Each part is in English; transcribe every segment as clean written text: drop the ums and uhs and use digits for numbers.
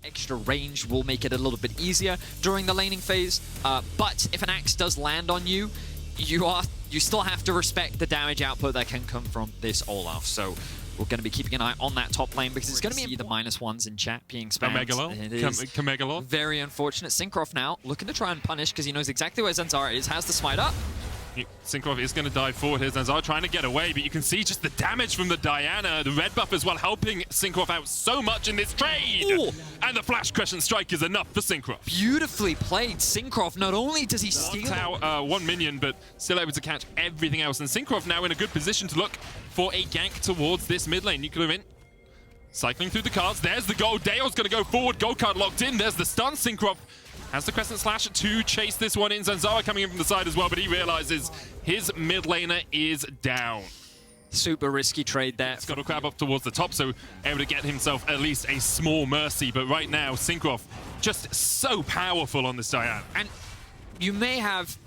extra range will make it a little bit easier during the laning phase. But if an axe does land on you, you still have to respect the damage output that can come from this Olaf. So we're going to be keeping an eye on that top lane because it's going to be the -1s in chat being spammed. It is very unfortunate. Syncroft now looking to try and punish because he knows exactly where Zanzara is, has the smite up. Syncroft is going to dive forward here. Zanzara trying to get away, but you can see just the damage from the Diana. The red buff as well helping Syncroft out so much in this trade. Ooh. And the flash crescent strike is enough for Syncroft. Beautifully played, Syncroft. Not only does he steal one minion, but still able to catch everything else. And Syncroft now in a good position to look for a gank towards this mid lane. Nuclear in. Cycling through the cards. There's the gold. Dale's going to go forward. Gold card locked in. There's the stun. Syncroft has the Crescent Slash to chase this one in. Zanzara coming in from the side as well, but he realizes his mid laner is down. Super risky trade there. He's got to crab up towards the top, so able to get himself at least a small mercy. But right now, Syncroft just so powerful on this Diana. And you may have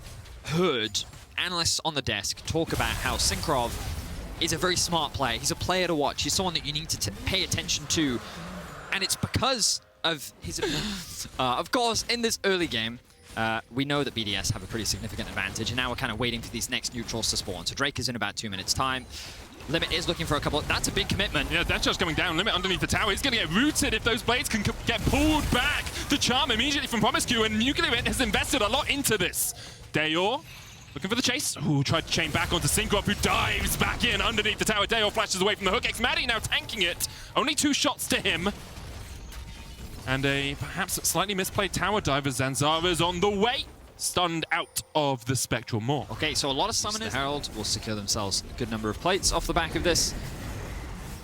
heard analysts on the desk talk about how Syncroft is a very smart player. He's a player to watch. He's someone that you need to pay attention to. And it's because of his of course, in this early game, we know that BDS have a pretty significant advantage, and now we're kind of waiting for these next neutrals to spawn. So Drake is in about 2 minutes' time. Limit is looking for a couple. That's a big commitment. Yeah, that's just coming down. Limit underneath the tower. He's going to get rooted if those blades can get pulled back. The charm immediately from Promiscue, and Nuclear has invested a lot into this. Dayor looking for the chase. Ooh, tried to chain back onto Syncroft, who dives back in underneath the tower. Dayor flashes away from the hook. Xmaddie now tanking it. Only 2 shots to him. And a perhaps slightly misplayed tower diver. Zanzara's on the way. Stunned out of the Spectral Maw. Okay, so a lot of summoners. The Herald will secure themselves a good number of plates off the back of this.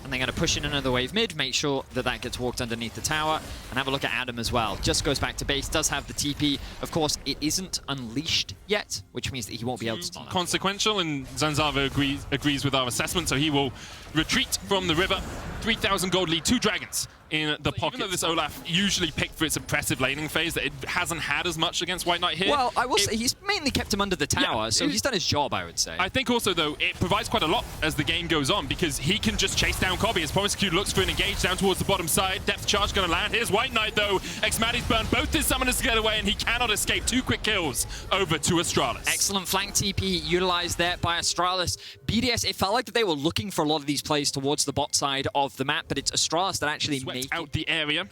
And they're going to push in another wave mid, make sure that that gets walked underneath the tower, and have a look at Adam as well. Just goes back to base, does have the TP. Of course, it isn't unleashed yet, which means that he won't be able to stun. Consequential, and Zanzara agrees with our assessment, so he will retreat from the river. 3,000 gold lead, 2 dragons in the pocket. Even though this Olaf usually picked for its impressive laning phase, that it hasn't had as much against White Knight here. Well, I will say he's mainly kept him under the tower, so he's done his job, I would say. I think also, though, it provides quite a lot as the game goes on, because he can just chase down Cobby as Promiscue looks for an engage down towards the bottom side. Depth charge going to land. Here's White Knight, though. Xmaddie's burned both his summoners to get away, and he cannot escape. 2 quick kills over to Astralis. Excellent flank TP utilized there by Astralis. BDS, it felt like that they were looking for a lot of these plays towards the bot side of the map, but it's Astralis that actually swept out the area.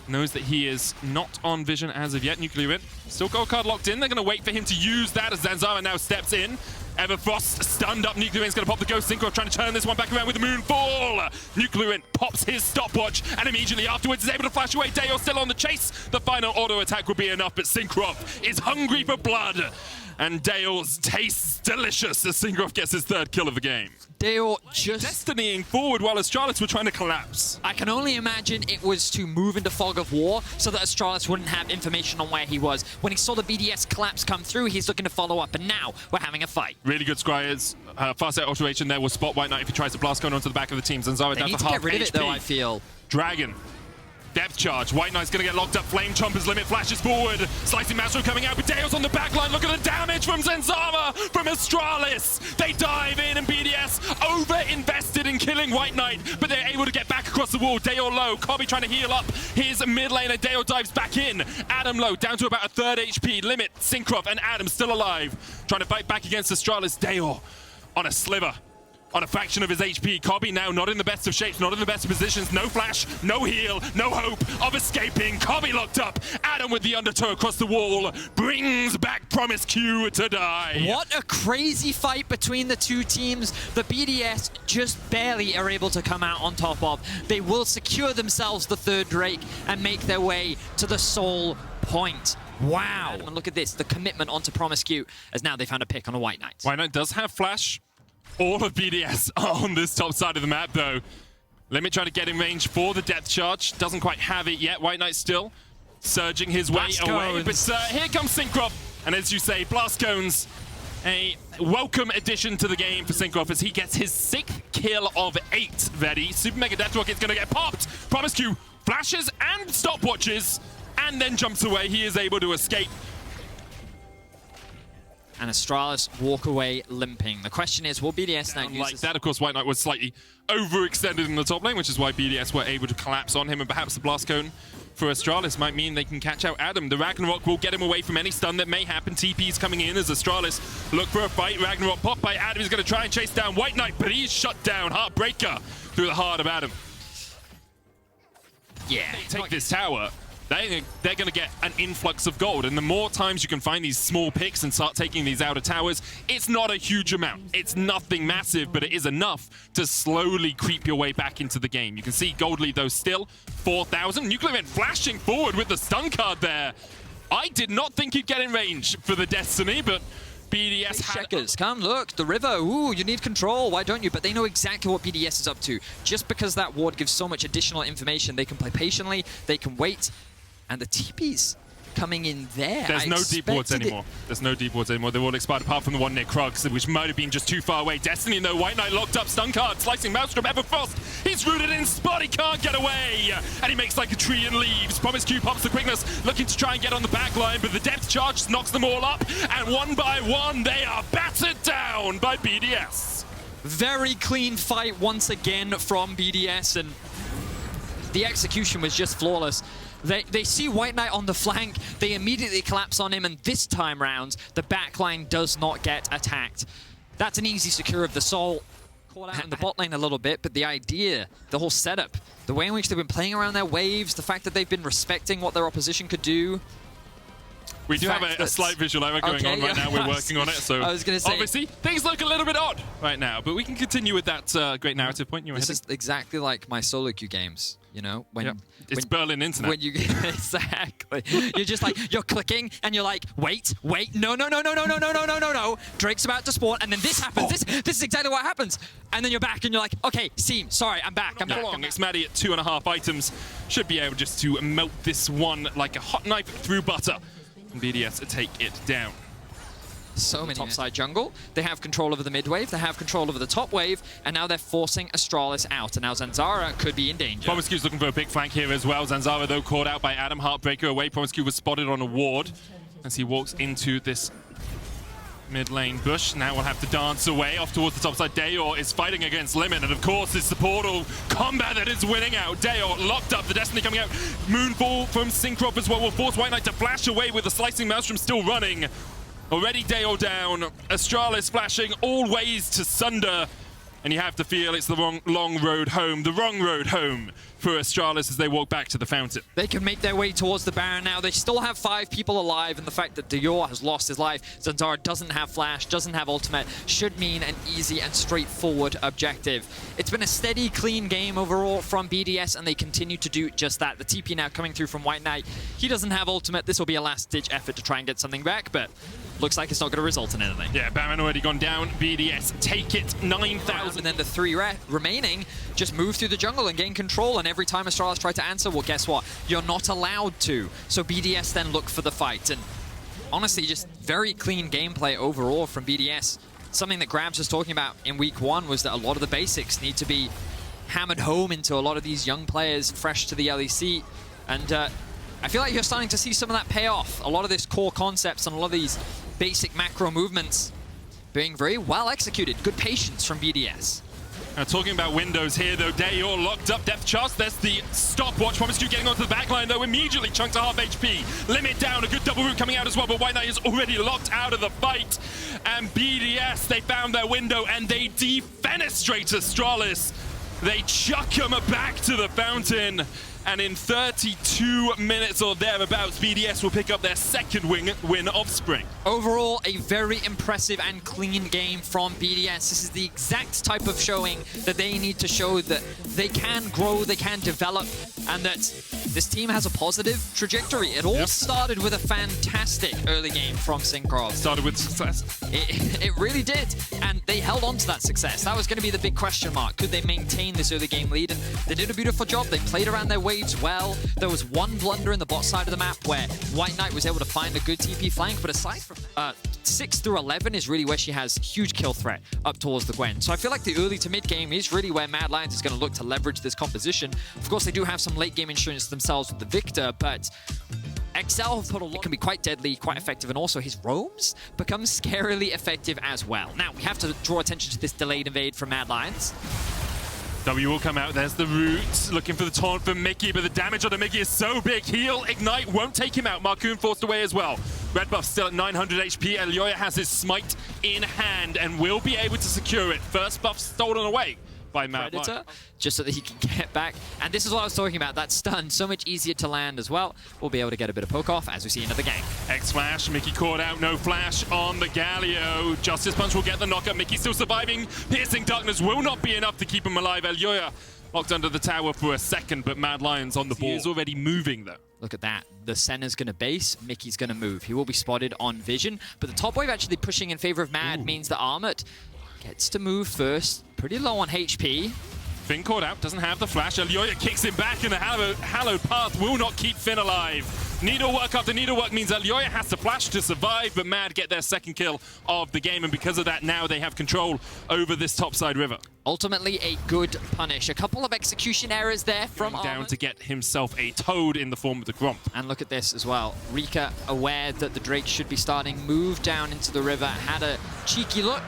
Knows that he is not on vision as of yet. Nuclear in. Still gold card locked in. They're going to wait for him to use that as Zanzara now steps in. Everfrost stunned up. Nuclear In's going to pop the Ghost. Syncroft trying to turn this one back around with the Moonfall. Nuclear In pops his stopwatch, and immediately afterwards is able to flash away. Dayor still on the chase. The final auto attack will be enough, but Syncroft is hungry for blood. And Dale's tastes delicious as Syncroft gets his 3rd kill of the game. Dayor just destinying forward while Astralis were trying to collapse. I can only imagine it was to move into Fog of War so that Astralis wouldn't have information on where he was. When he saw the BDS collapse come through, he's looking to follow up, and now we're having a fight. Really good Scryers. Fast out alteration there will spot White Knight if he tries to blast going onto the back of the team. Zanzara down for half HP. They need to get rid of it, though, I feel. Dragon. Depth charge. White Knight's going to get locked up. Flame Chompers limit flashes forward. Slicing Master coming out, but Dale's on the back line. Look at the damage from Zanzara, from Astralis. They dive in, and BDS over-invested in killing White Knight, but they're able to get back across the wall. Dayor low. Cobby trying to heal up his mid laner. Dayor dives back in. Adam low, down to about a 3rd HP. Limit, Syncroft, and Adam still alive. Trying to fight back against Astralis. Dayor on a sliver. On a fraction of his HP. Cobby now not in the best of shapes, not in the best of positions. No flash, no heal, no hope of escaping. Cobby locked up. Adam with the undertow across the wall brings back Promiscue to die. What a crazy fight between the 2 teams. The BDS just barely are able to come out on top of. They will secure themselves the 3rd Drake and make their way to the Soul Point. Wow. And look at this, the commitment onto Promiscue, as now they found a pick on a White Knight. White Knight does have flash. All of BDS are on this top side of the map, though. Limit trying to get in range for the depth charge. Doesn't quite have it yet. White Knight still surging his way away. But here comes Syncroft. And as you say, Blast Cones, a welcome addition to the game for Syncroft as he gets his 6th kill of 8 ready. Super Mega Death Rocket's going to get popped. Promiscue flashes and stopwatches, and then jumps away. He is able to escape. And Astralis walk away limping. The question is, will BDS now use like that? Of course, White Knight was slightly overextended in the top lane, which is why BDS were able to collapse on him, and perhaps the Blast Cone for Astralis might mean they can catch out Adam. The Ragnarok will get him away from any stun that may happen. TP's coming in as Astralis look for a fight. Ragnarok popped by Adam. He's going to try and chase down White Knight, but he's shut down. Heartbreaker through the heart of Adam. Yeah. Take this tower. They're going to get an influx of gold, and the more times you can find these small picks and start taking these outer towers, it's not a huge amount. It's nothing massive, but it is enough to slowly creep your way back into the game. You can see gold lead, though, still 4,000. Nuclear Man flashing forward with the stun card there. I did not think he'd get in range for the Destiny, but BDS had... Checkers, come look, the river, ooh, you need control, why don't you? But they know exactly what BDS is up to. Just because that ward gives so much additional information, they can play patiently, they can wait. And the TP's coming in there. There's no deep wards anymore. There's no deep wards anymore. They're all expired apart from the one near Krugs, which might have been just too far away. Destiny, though, White Knight locked up, stun card, slicing Maelstrom, Everfrost. He's rooted in spot, he can't get away. And he makes like a tree and leaves. Promise Q pops the quickness, looking to try and get on the back line, but the depth charge knocks them all up. And one by one, they are battered down by BDS. Very clean fight once again from BDS, and the execution was just flawless. They see White Knight on the flank, they immediately collapse on him, and this time round, the backline does not get attacked. That's an easy secure of the soul. Caught out in the bot lane a little bit, but the idea, the whole setup, the way in which they've been playing around their waves, the fact that they've been respecting what their opposition could do. We do have a slight visual error going on right now. We're working on it, so I was gonna say, obviously things look a little bit odd right now, but we can continue with that great narrative point you were This is exactly like my solo queue games, you know? It's Berlin internet. When you exactly. You're just like, you're clicking, and you're like, wait, no. Drake's about to spawn, and then this happens. This is exactly what happens. And then you're back, and you're like, okay, Seam, sorry, I'm back. It's Maddie at 2.5 items. Should be able just to melt this one like a hot knife through butter. And BDS take it down. So many topside jungle. They have control over the mid wave, they have control over the top wave, and now they're forcing Astralis out. And now Zanzara could be in danger. Promiscue's looking for a big flank here as well. Zanzara, though, caught out by Adam. Heartbreaker away. Promiscue was spotted on a ward as he walks into this mid lane bush. Now we'll have to dance away off towards the top side. Dayor is fighting against Limit, and of course it's the portal combat that is winning out. Dayor locked up, the Destiny coming out. Moonfall from Syncroft as well will force White Knight to flash away with the slicing Maelstrom still running. Already Dayor down, Astralis flashing all ways to sunder, and you have to feel it's the wrong road home for Astralis as they walk back to the fountain. They can make their way towards the Baron now. They still have 5 people alive, and the fact that Dayor has lost his life, Zanzara doesn't have flash, doesn't have ultimate, should mean an easy and straightforward objective. It's been a steady, clean game overall from BDS, and they continue to do just that. The TP now coming through from White Knight. He doesn't have ultimate. This will be a last-ditch effort to try and get something back, but looks like it's not going to result in anything. Yeah, Baron already gone down. BDS take it, 9,000. And then the 3 remaining just move through the jungle and gain control, and every time Astralis try to answer, well, guess what? You're not allowed to. So BDS then look for the fight, and honestly, just very clean gameplay overall from BDS. Something that Grabs was talking about in week 1 was that a lot of the basics need to be hammered home into a lot of these young players fresh to the LEC, and I feel like you're starting to see some of that pay off. A lot of this core concepts and a lot of these basic macro movements being very well executed. Good patience from BDS. Now talking about windows here, though, Dayor locked up, depth charge. There's the stopwatch. Promiscue getting onto the backline, though, immediately chunked to half HP. Limit down, a good double root coming out as well, but White Knight is already locked out of the fight. And BDS, they found their window, and they defenestrate Astralis. They chuck him back to the fountain. And in 32 minutes or thereabouts, BDS will pick up their second win of spring. Overall, a very impressive and clean game from BDS. This is the exact type of showing that they need to show that they can grow, they can develop, and that this team has a positive trajectory. It all started with a fantastic early game from Syncroft. Started with success. It really did, and they held on to that success. That was going to be the big question mark. Could they maintain this early game lead? And they did a beautiful job. They played around their waves well. There was one blunder in the bot side of the map where White Knight was able to find a good TP flank, but aside from that, 6 through 11 is really where she has huge kill threat up towards the Gwen. So I feel like the early to mid game is really where Mad Lions is going to look to leverage this composition. Of course, they do have some late game insurance themselves with the Victor, but XL have put a lot. It can be quite deadly, quite effective, and also his roams become scarily effective as well. Now, we have to draw attention to this delayed invade from Mad Lions. W will come out. There's the root. Looking for the taunt from Mickey, but the damage on the Mickey is so big. Heal, Ignite won't take him out. Marcoon forced away as well. Red buff still at 900 HP. Elyoya has his smite in hand and will be able to secure it. First buff stolen away by Mad Lion. Just so that he can get back. And this is what I was talking about, that stun, so much easier to land as well. We'll be able to get a bit of poke off as we see another gank. X-Flash, Mickey caught out, no flash on the Galio. Justice Punch will get the knockup. Mickey still surviving. Piercing Darkness will not be enough to keep him alive. Elyoya locked under the tower for a second, but Mad Lion's on the ball. He is already moving though. Look at that. The Senna's going to base, Mickey's going to move. He will be spotted on vision, but the top wave actually pushing in favor of Mad means that Armut gets to move first. Pretty low on HP. Finn caught out, doesn't have the flash. Elyoya kicks him back, and the hallowed path will not keep Finn alive. Needlework after needlework means Elyoya has to flash to survive, but Mad get their second kill of the game, and because of that, now they have control over this topside river. Ultimately, a good punish. A couple of execution errors there from Armut. Down to get himself a toad in the form of the Gromp. And look at this as well. Rika, aware that the Drake should be starting, moved down into the river, had a cheeky look,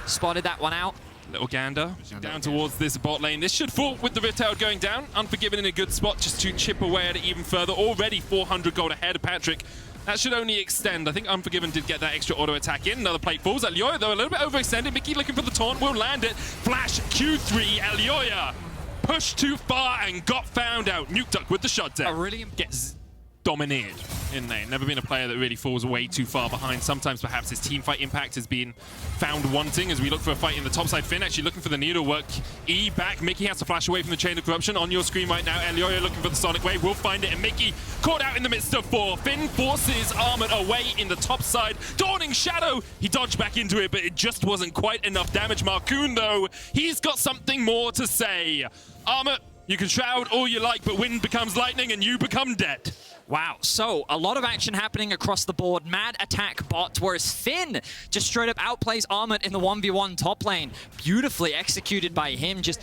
spotted that one out. Little gander down towards this bot lane. This should fall with the Rift Herald going down. Unforgiven in a good spot just to chip away at it even further. Already 400 gold ahead of Patrick. That should only extend. I think Unforgiven did get that extra auto attack in. Another plate falls. Elyoya, though, a little bit overextended. Mickey looking for the taunt. Will land it. Flash Q3. Elyoya pushed too far and got found out. Nuke Duck with the shutdown. Really gets domineered in lane. Never been a player that really falls way too far behind. Sometimes perhaps his team fight impact has been found wanting as we look for a fight in the top side. Finn actually looking for the needlework. E back. Mickey has to flash away from the chain of corruption. On your screen right now, Elyoya looking for the sonic wave. We'll find it, and Mickey caught out in the midst of 4. Finn forces Armut away in the top side. Dawning Shadow. He dodged back into it, but it just wasn't quite enough damage. Marcoon, though, he's got something more to say. Armut, you can shroud all you like, but wind becomes lightning and you become dead. Wow, so a lot of action happening across the board. Mad attack bot, whereas Finn just straight up outplays Armut in the 1v1 top lane. Beautifully executed by him, just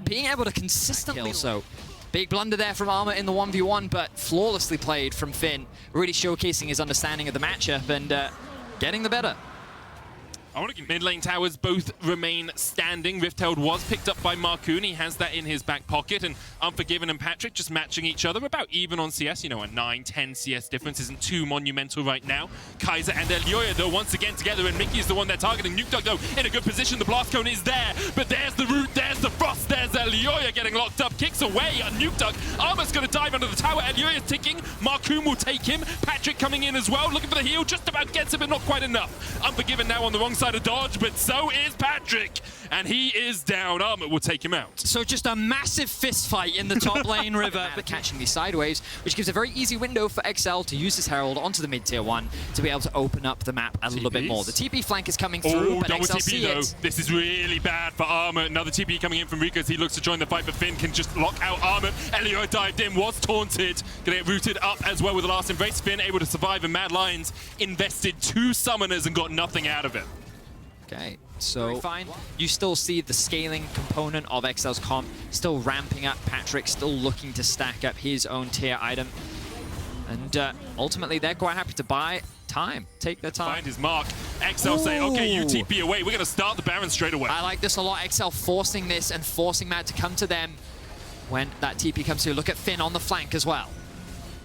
being able to consistently kill. So big blunder there from Armut in the 1v1, but flawlessly played from Finn, really showcasing his understanding of the matchup and getting the better. I want to get mid lane towers both remain standing. Rift Herald was picked up by Marcoon. He has that in his back pocket. And Unforgiven and Patrick just matching each other about even on CS. You know, a 9-10 CS difference isn't too monumental right now. Kaiser and Elyoya, though, once again together. And Mickey is the one they're targeting. Nuke Duck, though, in a good position. The blast cone is there. But there's the root. There's the frost. There's Elyoya getting locked up. Kicks away on Nuke Duck. Armut's going to dive under the tower. Elyoya's ticking. Marcoon will take him. Patrick coming in as well. Looking for the heal. Just about gets it, but not quite enough. Unforgiven now on the wrong side of dodge, but so is Patrick, and he is down. Armut will take him out. So just a massive fist fight in the top lane river, but catching these sideways, which gives a very easy window for XL to use his Herald onto the mid-tier 1 to be able to open up the map a little bit more. The TP flank is coming through, but XL see it. This is really bad for Armut. Another TP coming in from Rika as he looks to join the fight, but Finn can just lock out Armut. Elyoya dived in, was taunted, gonna get rooted up as well with the last embrace. Finn able to survive, and Mad Lions invested 2 summoners and got nothing out of it. Okay, so fine. You still see the scaling component of XL's comp still ramping up. Patrick still looking to stack up his own tier item. And ultimately, they're quite happy to buy time. Take their time. Find his mark. XL say, okay, you TP away. We're going to start the Baron straight away. I like this a lot. XL forcing this and forcing Mad to come to them when that TP comes through. Look at Finn on the flank as well.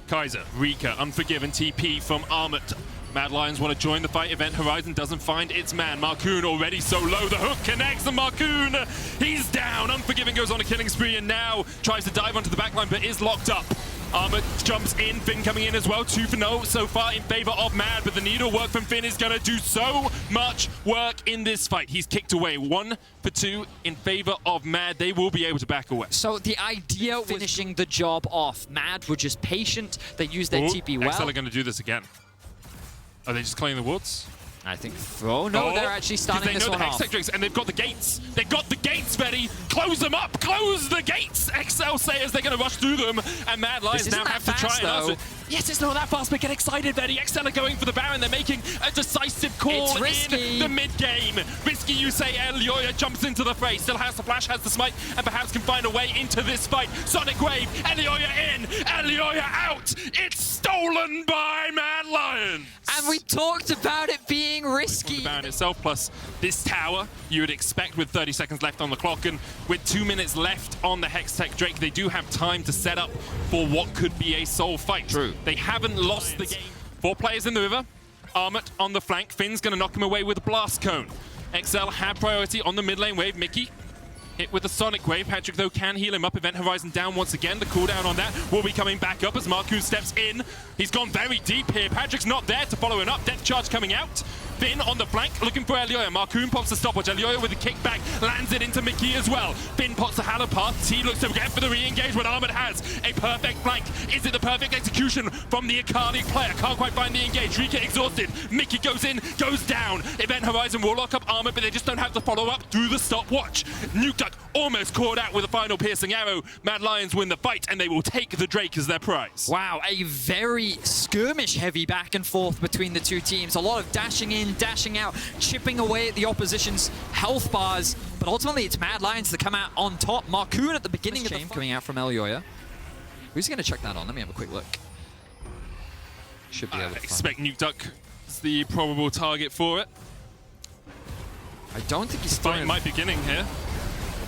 Kaiser, Rika, Unforgiven TP from Armut. Mad Lions want to join the fight. Event Horizon doesn't find its man. Marcoon already so low. The hook connects, and Marcoon, he's down. Unforgiven goes on a killing spree and now tries to dive onto the backline, but is locked up. Armut jumps in. Finn coming in as well. 2 for no so far in favor of Mad, but the needlework from Finn is going to do so much work in this fight. He's kicked away. 1 for 2 in favor of Mad. They will be able to back away. So the idea was finishing the job off. Mad were just patient. They used their TP well. XL are going to do this again. Are they just clearing the woods? I think. Oh no, they're actually starting this one off. And they've got the gates. They've got the gates, Betty. Close them up. Close the gates. XL say as they're going to rush through them, and Mad Lions now have to try and answer. Yes, it's not that fast, but get excited, Betty. XL are going for the Baron. They're making a decisive call in the mid-game. Risky, you say. Elyoya jumps into the fray. Still has the flash, has the smite, and perhaps can find a way into this fight. Sonic Wave. Elyoya in. Elyoya out. It's stolen by Mad Lions. And we talked about it being risky. The Baron itself, plus this tower, you would expect with 30 seconds left on the clock, and with 2 minutes left on the Hextech Drake, they do have time to set up for what could be a soul fight. True. They haven't lost the game. 4 players in the river. Armut on the flank. Finn's going to knock him away with a blast cone. XL have priority on the mid lane wave. Mickey hit with the Sonic Wave. Patrick, though, can heal him up. Event Horizon down once again. The cooldown on that will be coming back up as Marcoon steps in. He's gone very deep here. Patrick's not there to follow him up. Depth charge coming out. Finn on the flank, looking for Elioya. Marcoon pops the stopwatch. Elioya with a kickback, lands it into Mickey as well. Finn pops the Hallow Path. T looks to get for the re-engage when Armut has a perfect flank. Is it the perfect execution from the Akali player? Can't quite find the engage. Rika exhausted. Mickey goes in, goes down. Event Horizon will lock up Armut, but they just don't have the follow-up through the stopwatch. Nuke Duck almost caught out with a final piercing arrow. Mad Lions win the fight, and they will take the Drake as their prize. Wow, a very skirmish-heavy back and forth between the two teams. A lot of dashing in, dashing out, chipping away at the opposition's health bars. But ultimately, it's Mad Lions that come out on top. Marcoon at the beginning of the game coming out from Elioya. Who's going to check that on? Let me have a quick look. Should be able to expect Nuke Duck is the probable target for it. I don't think he's fight might be beginning here.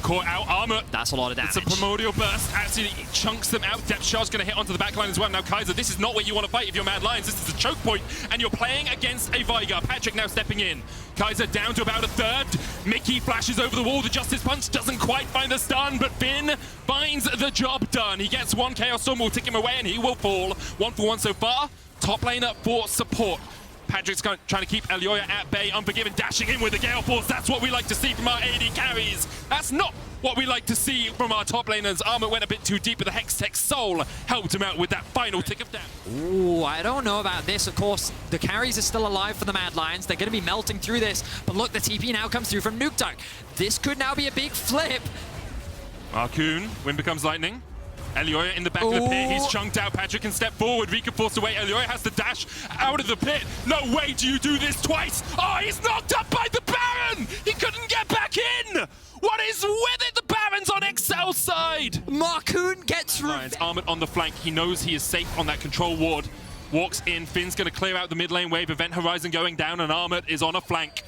Caught out Armut. That's a lot of damage. It's a primordial burst. Absolutely chunks them out. Depth charge going to hit onto the backline as well. Now, Kaiser, this is not where you want to fight if you're Mad Lions. This is a choke point, and you're playing against a Veigar. Patrick now stepping in. Kaiser down to about a third. Mickey flashes over the wall. The Justice Punch doesn't quite find the stun, but Finn finds the job done. He gets one Chaos Storm, will tick him away, and he will fall. 1 for 1 so far. Top lane up for support. Patrick's trying to keep Elioya at bay. Unforgiven dashing in with the Gale Force. That's what we like to see from our AD carries. That's not what we like to see from our top laners. Armut went a bit too deep, but the Hextech Soul helped him out with that final tick of damage. Ooh, I don't know about this. Of course, the carries are still alive for the Mad Lions. They're going to be melting through this. But look, the TP now comes through from Nuke Duck. This could now be a big flip. Marcoon, wind becomes lightning. Elioya in the back of the pit, he's chunked out. Patrick can step forward, Rika forced away. Elioya has to dash out of the pit. No way do you do this twice. Oh, he's knocked up by the Baron! He couldn't get back in! What is with it? The Baron's on XL's side! Marcoon gets revenge. Armut on the flank, he knows he is safe on that control ward. Walks in, Finn's gonna clear out the mid lane wave. Event Horizon going down, and Armut is on a flank.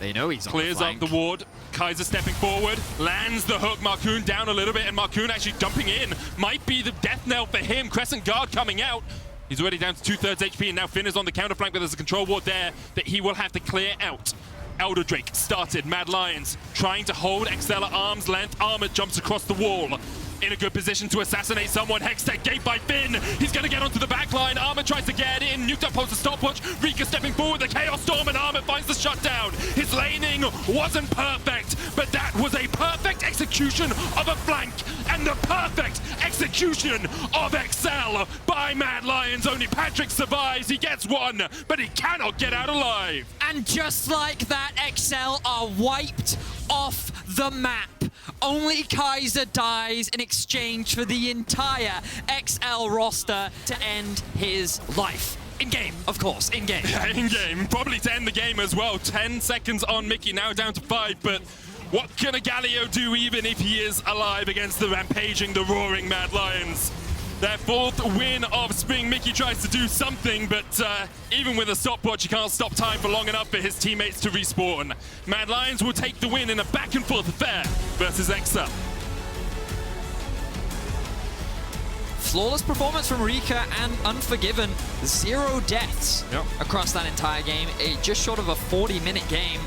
They know he's on the flank. Clears up the ward. Kaiser stepping forward, lands the hook. Marcoon down a little bit, and Marcoon actually jumping in. Might be the death knell for him. Crescent Guard coming out. He's already down to 2/3 HP, and now Finn is on the counter flank, but there's a control ward there that he will have to clear out. Elder Drake started. Mad Lions trying to hold XL at arm's length. Armut jumps across the wall. In a good position to assassinate someone. Hextech gate by Finn. He's going to get onto the back line. Armut tries to get in. Nuked up holds the stopwatch. Rika stepping forward. The Chaos Storm, and Armut finds the shutdown. His laning wasn't perfect, but that was a perfect execution of a flank and the perfect execution of XL by Mad Lions. Only Patrick survives. He gets one, but he cannot get out alive. And just like that, XL are wiped off the map. Only Kaiser dies in exchange for the entire XL roster to end his life. In-game, of course, in-game. Yeah, in-game. Probably to end the game as well. 10 seconds on Mickey, now down to 5, but what can a Galio do even if he is alive against the rampaging, the roaring Mad Lions? Their 4th win of spring. Mickey tries to do something, but even with a stopwatch, he can't stop time for long enough for his teammates to respawn. Mad Lions will take the win in a back-and-forth affair versus XL. Flawless performance from Rika and Unforgiven. 0 deaths across that entire game. Just short of a 40-minute game.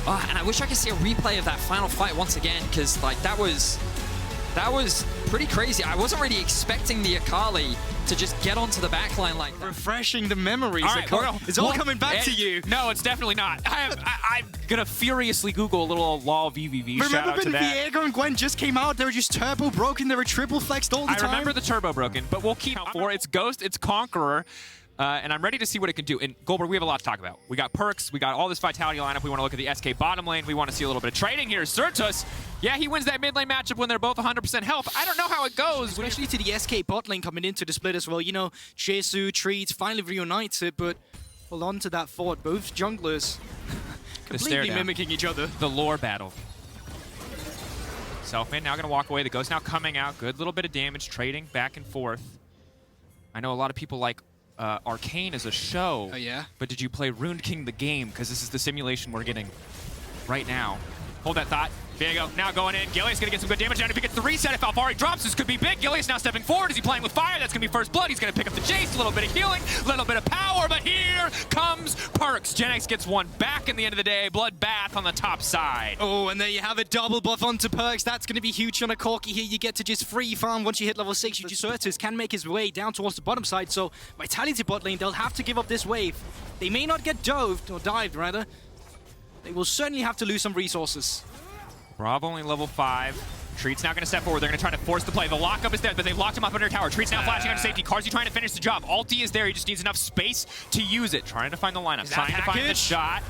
And I wish I could see a replay of that final fight once again, because like that was pretty crazy. I wasn't really expecting the Akali to just get onto the backline like that. Refreshing the memories. All right, it's all coming back to you. No, it's definitely not. I'm gonna furiously Google a little LOL VVV. Shout out to that. Remember when Viego and Gwen just came out? They were just turbo broken. They were triple flexed all the time. I remember the turbo broken, but we'll keep for it's Ghost, it's Conqueror. And I'm ready to see what it can do. And Guldborg, we have a lot to talk about. We got perks, we got all this Vitality lineup. We want to look at the SK bottom lane. We want to see a little bit of trading here. Certus, yeah, he wins that mid lane matchup when they're both 100% health. I don't know how it goes. Especially to the SK bot lane coming into the split as well. You know, Jesu, Treat finally reunited, but hold on to that fort. Both junglers completely mimicking each other. The lore battle. Selfman now going to walk away. The Ghost now coming out. Good little bit of damage, trading back and forth. I know a lot of people like Arcane as a show. Oh, yeah? But did you play Ruined King the game? Because this is the simulation we're getting right now. Hold that thought. There you go. Now going in. Gilius going to get some good damage down. If he gets the reset, if Alfari drops, this could be big. Gilius now stepping forward. Is he playing with fire? That's going to be first blood. He's going to pick up the Jace. A little bit of healing, a little bit of power, but here comes Perks. Gen-X gets one back in the end of the day. Bloodbath on the top side. Oh, and there you have it. Double buff onto Perks. That's going to be huge on a Corki here. You get to just free farm once you hit level 6. Certus can make his way down towards the bottom side, so Vitality bot lane, they'll have to give up this wave. They may not get doved, or dived rather. They will certainly have to lose some resources. Brav only level 5. Treat's now going to step forward. They're going to try to force the play. The lockup is there, but they've locked him up under tower. Treat's now flashing onto safety. Carsey trying to finish the job. Ulti is there. He just needs enough space to use it. Trying to find the lineup. Trying to find the shot.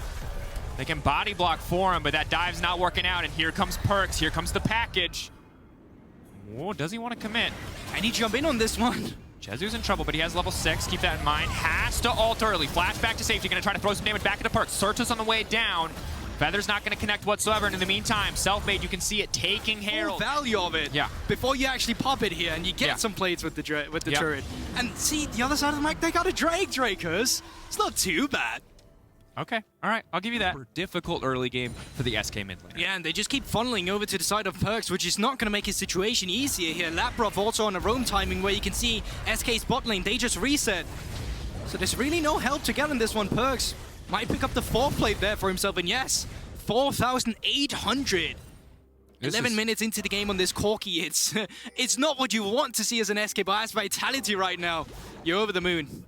They can body block for him, but that dive's not working out. And here comes Perks. Here comes the package. Whoa, does he want to commit? Can he jump in on this one? Chezu's in trouble, but he has level 6. Keep that in mind. Has to ult early. Flash back to safety. Going to try to throw some damage back into Perks. Certus on the way down. Feather's not going to connect whatsoever, and in the meantime, Selfmade, you can see it taking Herald. Full value of it. Yeah. Before you actually pop it here, and you get some plates with the turret. And see, the other side of the map, they got a Drakos. It's not too bad. Okay, all right, I'll give you that. Difficult early game for the SK mid lane. Yeah, and they just keep funneling over to the side of Perks, which is not going to make his situation easier here. Labrov also on a roam timing where you can see SK's bot lane, they just reset. So there's really no help to get in this one. Perks might pick up the 4th plate there for himself, and yes, 4,800. 11 minutes into the game on this Corki, it's not what you want to see as an SK, but as Vitality right now, you're over the moon.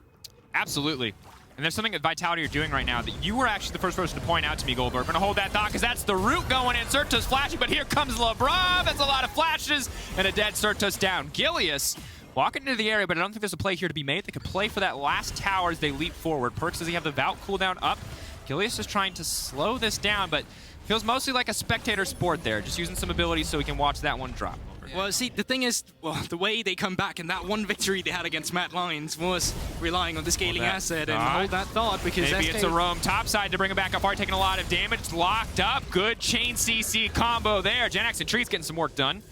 Absolutely. And there's something that Vitality are doing right now that you were actually the first person to point out to me, Guldborg. We're going to hold that thought because that's the root going in. Certus flashing, but here comes LeBron. That's a lot of flashes and a dead Certus down. Gilius walking into the area, but I don't think there's a play here to be made. They could play for that last tower as they leap forward. Perks, does he have the Vault cooldown up? Gilius is trying to slow this down, but feels mostly like a spectator sport there, just using some abilities so we can watch that one drop. Well, see, the thing is, well, the way they come back and that one victory they had against Matt Lyons was relying on the scaling asset and hold that thought because maybe it's a roam topside to bring him back up. Already taking a lot of damage. It's locked up. Good chain CC combo there. Gen-X and Treats getting some work done.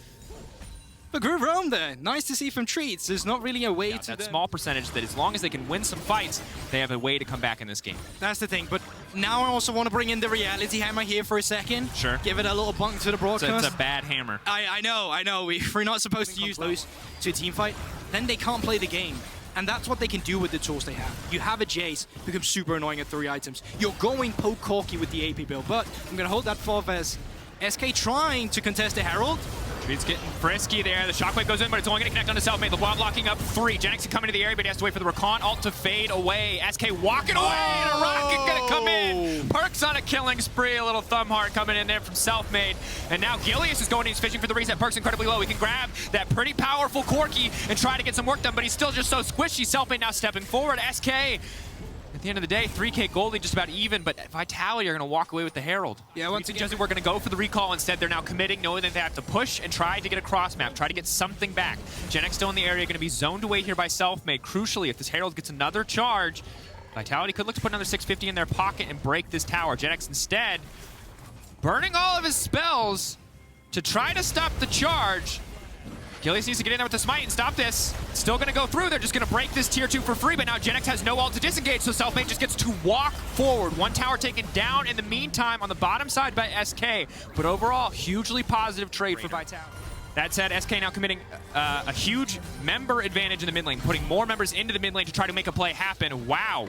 But good roam there. Nice to see from Treats. There's not really a way to... that small percentage that as long as they can win some fights, they have a way to come back in this game. That's the thing. But now I also want to bring in the reality hammer here for a second. Sure. Give it a little bunk to the broadcast. It's a bad hammer. I know. We're not supposed to use those to a team fight. Then they can't play the game. And that's what they can do with the tools they have. You have a Jace, becomes super annoying at 3 items. You're going poke Corki with the AP build. But I'm going to hold that 4 as SK trying to contest the Herald. Treat's getting frisky there. The shockwave goes in, but it's only going to connect on the Selfmade. LeBlanc locking up 3. Gen-X coming to the area, but he has to wait for the Recon ult to fade away. SK walking away, and a rocket going to come in. Perks on a killing spree. A little thumb heart coming in there from Selfmade. And now Gilius is going in. He's fishing for the reset. Perks incredibly low. He can grab that pretty powerful Corki and try to get some work done, but he's still just so squishy. Selfmade now stepping forward. SK, at the end of the day, 3K gold lead just about even, but Vitality are going to walk away with the Herald. Yeah, once again, we're going to go for the recall instead. They're now committing, knowing that they have to push and try to get a cross map, try to get something back. Gen-X still in the area, going to be zoned away here by Selfmade. Crucially, if this Herald gets another charge, Vitality could look to put another 650 in their pocket and break this tower. Gen-X instead burning all of his spells to try to stop the charge. Gilius needs to get in there with the smite and stop this. Still going to go through. They're just going to break this tier 2 for free, but now Gen-X has no ult to disengage, so Selfmade just gets to walk forward. One tower taken down in the meantime on the bottom side by SK, but overall, hugely positive trade for Vitality. That said, SK now committing a huge member advantage in the mid lane, putting more members into the mid lane to try to make a play happen. Wow.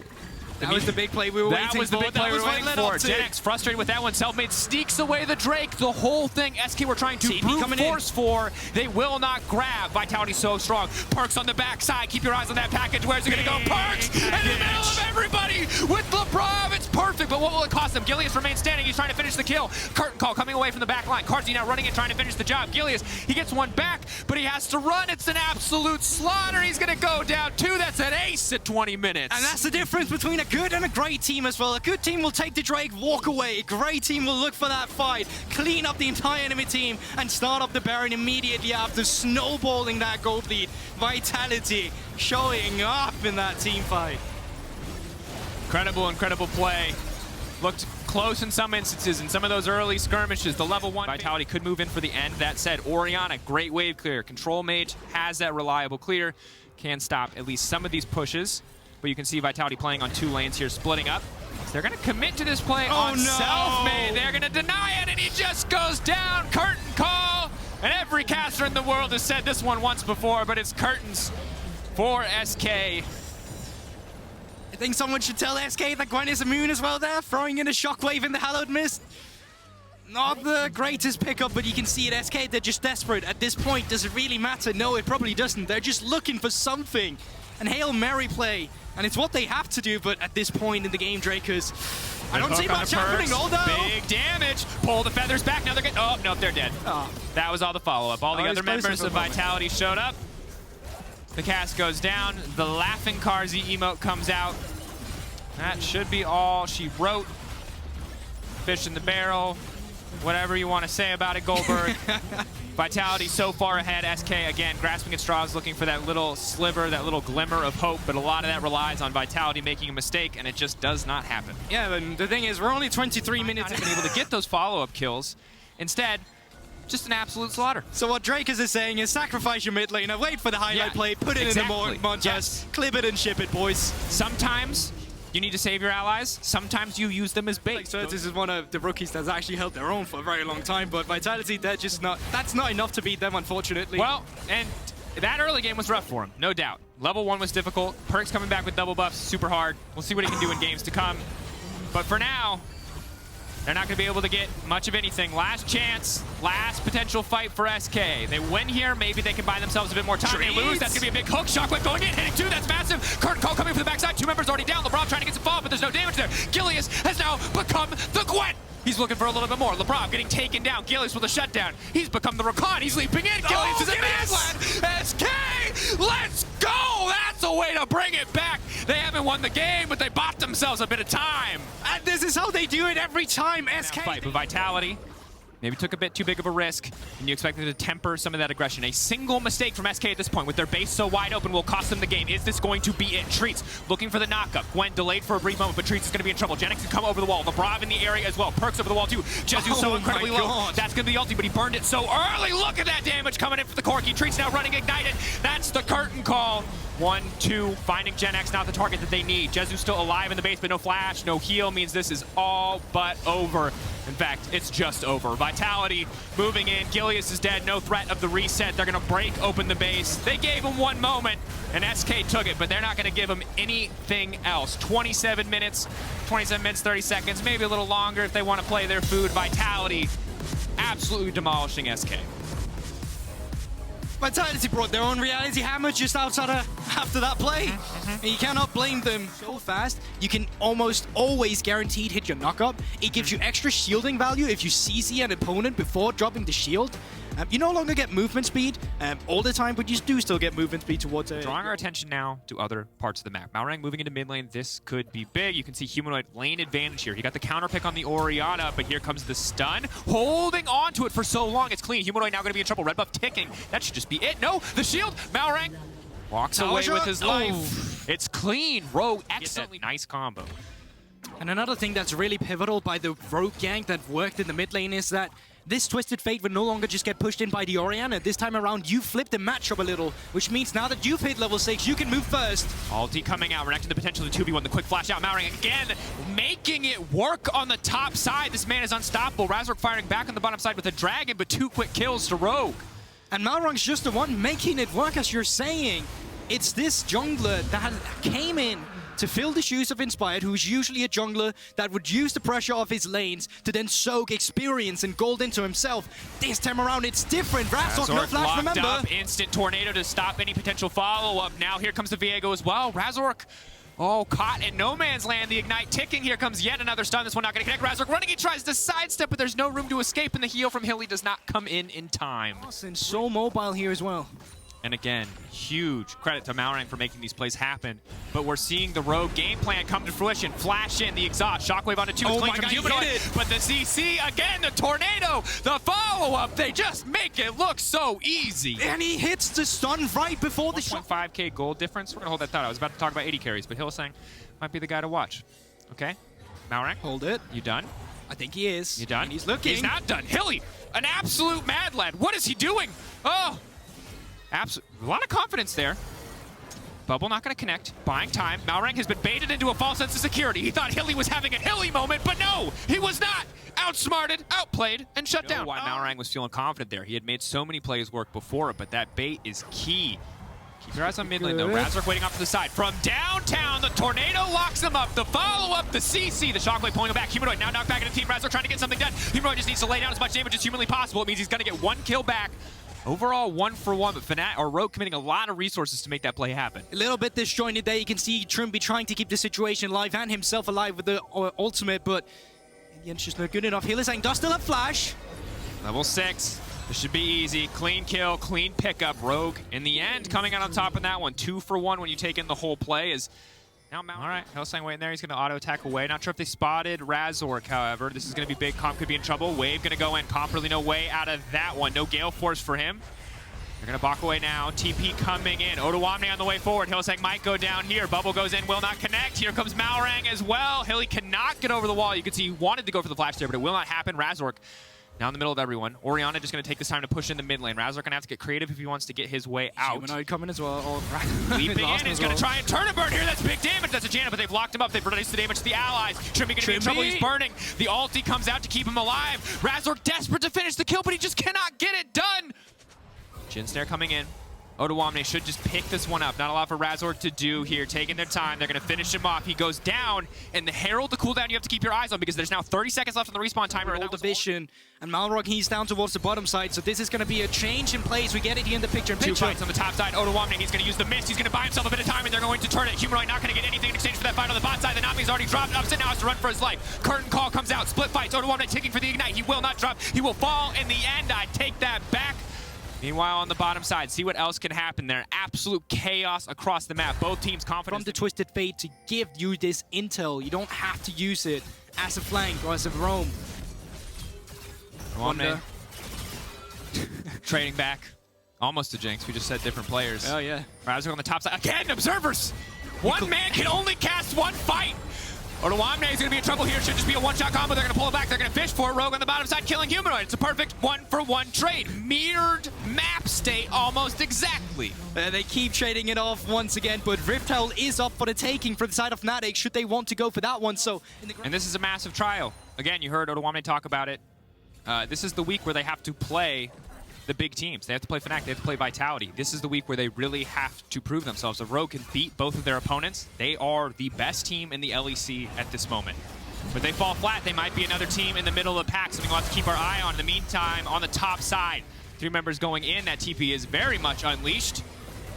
That was the big play we were waiting for. That was the big play we were waiting for. Gen-X frustrated with that one. Selfmade sneaks away the Drake. The whole thing SK were trying to brute force for. They will not grab. Vitality so strong. Perks on the backside. Keep your eyes on that package. Where's it going to go? Perks in the middle of everybody with LeBron. It's perfect, but what will it cost them? Gilius remains standing. He's trying to finish the kill. Curtain call coming away from the back line. Carsey now running and trying to finish the job. Gilius, he gets one back, but he has to run. It's an absolute slaughter. He's going to go down 2. That's an ace at 20 minutes. And that's the difference between a good and a great team as well. A good team will take the Drake, walk away. A great team will look for that fight, clean up the entire enemy team, and start up the Baron immediately after snowballing that gold lead. Vitality showing up in that team fight. Incredible play. Looked close in some instances. In some of those early skirmishes, the level 1 Vitality could move in for the end. That said, Orianna, great wave clear. Control Mage has that reliable clear. Can stop at least some of these pushes. but you can see Vitality playing on 2 lanes here, splitting up. They're going to commit to this play on no. Selfmade. They're going to deny it, and he just goes down. Curtain call. And every caster in the world has said this one once before, but it's curtains for SK. I think someone should tell SK that Gwen is immune as well there, throwing in a shockwave in the Hallowed Mist. Not the greatest pickup, but you can see it, SK, they're just desperate. At this point, does it really matter? No, it probably doesn't. They're just looking for something. And Hail Mary play, and it's what they have to do, but at this point in the game, Drakos, I don't see much happening, although... Big damage. Pull the feathers back, now they're getting... Oh, no, they're dead. Oh. That was all the follow-up. All the other members of Vitality showed up. The cast goes down. The Laughing Carzy emote comes out. That should be all she wrote. Fish in the barrel. Whatever you want to say about it, Guldborg. Vitality so far ahead. SK, again, grasping at straws, looking for that little sliver, that little glimmer of hope, but a lot of that relies on Vitality making a mistake, and it just does not happen. Yeah, and the thing is, we're only 23 minutes Not even able to get those follow-up kills. Instead, just an absolute slaughter. So what Drakos is saying is sacrifice your mid laner, wait for the highlight play, put it in the montage, Yes. clip it and ship it, boys. Sometimes you need to save your allies. Sometimes you use them as bait. Like, so this is one of the rookies that's actually held their own for a very long time, but Vitality, that's not enough to beat them, unfortunately. Well, and that early game was rough for him, no doubt. Level 1 was difficult. Perkz coming back with double buffs, super hard. We'll see what he can do in games to come. But for now, they're not going to be able to get much of anything. Last chance, last potential fight for SK. They win here, maybe they can buy themselves a bit more time. They lose, that's going to be a big hook. Shockwave going in, hitting 2, that's massive. Curtain call coming from the backside, 2 members already down. LeBron trying to get some fall, but there's no damage there. Gilius has now become the Gwen. He's looking for a little bit more. LeBron getting taken down. Gilius with a shutdown. He's become the Rakan. He's leaping in. Gilius is in Manland. SK, let's go! That's a way to bring it back. They haven't won the game, but they bought themselves a bit of time. And this is how they do it every time, SK. Fight, but Vitality maybe took a bit too big of a risk, and you expect them to temper some of that aggression. A single mistake from SK at this point, with their base so wide open, will cost them the game. Is this going to be it? Treats looking for the knockup. Gwen delayed for a brief moment, but Treats is going to be in trouble. Genix can come over the wall. LeBron in the area as well. Perkz over the wall too. Jezu so incredibly low. That's going to be ulti, but he burned it so early. Look at that damage coming in for the Corki. Treats now running ignited. That's the curtain call. 1, 2, finding Gen X, not the target that they need. Jezu still alive in the base, but no flash, no heal, means this is all but over. In fact, it's just over. Vitality moving in. Gilius is dead, no threat of the reset. They're going to break open the base. They gave him 1 moment, and SK took it, but they're not going to give him anything else. 27 minutes, 30 seconds, maybe a little longer if they want to play their food. Vitality absolutely demolishing SK. Vitality brought their own reality hammer just after that play. And you cannot blame them. So fast, you can almost always guaranteed hit your knockup. It gives you extra shielding value if you CC an opponent before dropping the shield. You no longer get movement speed all the time, but you do still get movement speed towards it. Drawing our attention now to other parts of the map. Malrang moving into mid lane. This could be big. You can see Humanoid lane advantage here. He got the counter pick on the Orianna, but here comes the stun. Holding on to it for so long. It's clean. Humanoid now going to be in trouble. Red buff ticking. That should just be it. No, the shield. Malrang walks away with his life. It's clean. Rogue, excellently nice combo. And another thing that's really pivotal by the Rogue gank that worked in the mid lane is that this Twisted Fate would no longer just get pushed in by the Orianna. This time around, you flipped the matchup a little, which means now that you've hit level 6, you can move first. Ulti coming out, reacting to the potential of the 2v1. The quick flash out, Malrang again, making it work on the top side. This man is unstoppable. Razork firing back on the bottom side with a dragon, but 2 quick kills to Rogue. And Malrang's just the one making it work, as you're saying. It's this jungler that came in to fill the shoes of Inspired, who's usually a jungler that would use the pressure of his lanes to then soak experience and gold into himself. This time around, it's different. Razork, no flash, remember? Up, instant tornado to stop any potential follow-up. Now here comes the Viego as well. Razork, caught in no man's land. The Ignite ticking. Here comes yet another stun. This one not going to connect. Razork running. He tries to sidestep, but there's no room to escape, and the heal from Hilly does not come in time. And so mobile here as well. And again, huge credit to Malrang for making these plays happen. But we're seeing the Rogue game plan come to fruition. Flash in, the exhaust, shockwave onto 2, clean from Humanoid. But the CC, again, the tornado, the follow-up, they just make it look so easy. And he hits the stun right before the 1.5k gold difference. We're going to hold that thought. I was about to talk about 80 carries, but Hill saying might be the guy to watch. Okay, Malrang. Hold it. You done? I think he is. You done? And he's looking. He's not done. Hilly, an absolute mad lad. What is he doing? Oh. A lot of confidence there. Bubble not going to connect. Buying time. Malrang has been baited into a false sense of security. He thought Hilly was having a Hilly moment, but no! He was not! Outsmarted, outplayed, and shut down. Why Malrang was feeling confident there. He had made so many plays work before it, but that bait is key. Keep your eyes on mid lane, though. Razork waiting off to the side. From downtown, the Tornado locks him up. The follow-up, the CC. The Shockwave pulling him back. Humanoid now knocked back into team. Razork trying to get something done. Humanoid just needs to lay down as much damage as humanly possible. It means he's going to get 1 kill back. Overall, 1-for-1, but Fnatic or Rogue committing a lot of resources to make that play happen. A little bit disjointed there. You can see Trimby trying to keep the situation alive and himself alive with the ultimate, but in the end, it's just not good enough. Hylissang does still have flash. Level 6. This should be easy. Clean kill, clean pickup. Rogue, in the end, coming out on top in that one. 2-for-1 when you take in the whole play is... Now, all right, Hylissang waiting there. He's going to auto-attack away. Not sure if they spotted Razork, however. This is going to be big. Comp could be in trouble. Wave going to go in. Comp really no way out of that one. No Gale Force for him. They're going to balk away now. TP coming in. Odoamne on the way forward. Hylissang might go down here. Bubble goes in. Will not connect. Here comes Malrang as well. Hilly cannot get over the wall. You can see he wanted to go for the flash there, but it will not happen. Razork now in the middle of everyone. Orianna just going to take this time to push in the mid lane. Razork going to have to get creative if he wants to get his way out. Humanoid coming as well. Leaping in, he's going to try and turn a burn here. That's big damage. That's a Janet, but they've locked him up. They've reduced the damage to the allies. Trimby going to be in trouble. He's burning. The ulti comes out to keep him alive. Razork desperate to finish the kill, but he just cannot get it done. Jhin Snare coming in. Odoamne should just pick this one up. Not a lot for Razork to do here. Taking their time. They're going to finish him off. He goes down, and the Herald, the cooldown you have to keep your eyes on because there's now 30 seconds left on the respawn timer. All division, and Malrog, he's down towards the bottom side, so this is going to be a change in plays. We get it here in the picture. Two fights on the top side. Odoamne, he's going to use the mist. He's going to buy himself a bit of time, and they're going to turn it. Humanoid not going to get anything in exchange for that fight on the bot side. The Nami's already dropped. Upset now has to run for his life. Curtain call comes out. Split fights. Odoamne taking for the ignite. He will not drop. He will fall in the end. I take that back. Meanwhile, on the bottom side, see what else can happen there. Absolute chaos across the map. Both teams confident. From the Twisted Fate to give you this intel, you don't have to use it as a flank or as a roam. Wonder. Trading back. Almost a Jinx. We just said different players. Oh, yeah. Razork on the top side. Again, observers! One man can only cast one fight! Odoamne is going to be in trouble here. Should just be a one-shot combo. They're going to pull it back. They're going to fish for it. Rogue on the bottom side, killing Humanoid. It's a perfect one-for-one trade. Mirrored map state almost exactly. They keep trading it off once again, but Riptail is up for the taking for the side of Fnatic should they want to go for that one. So, and this is a massive trial. Again, you heard Odoamne talk about it. This is the week where they have to play the big teams. They have to play Fnatic, they have to play Vitality. This is the week where they really have to prove themselves. If Rogue can beat both of their opponents, they are the best team in the LEC at this moment. But they fall flat, they might be another team in the middle of the pack, something we'll have to keep our eye on. In the meantime, on the top side, 3 members going in. That TP is very much unleashed.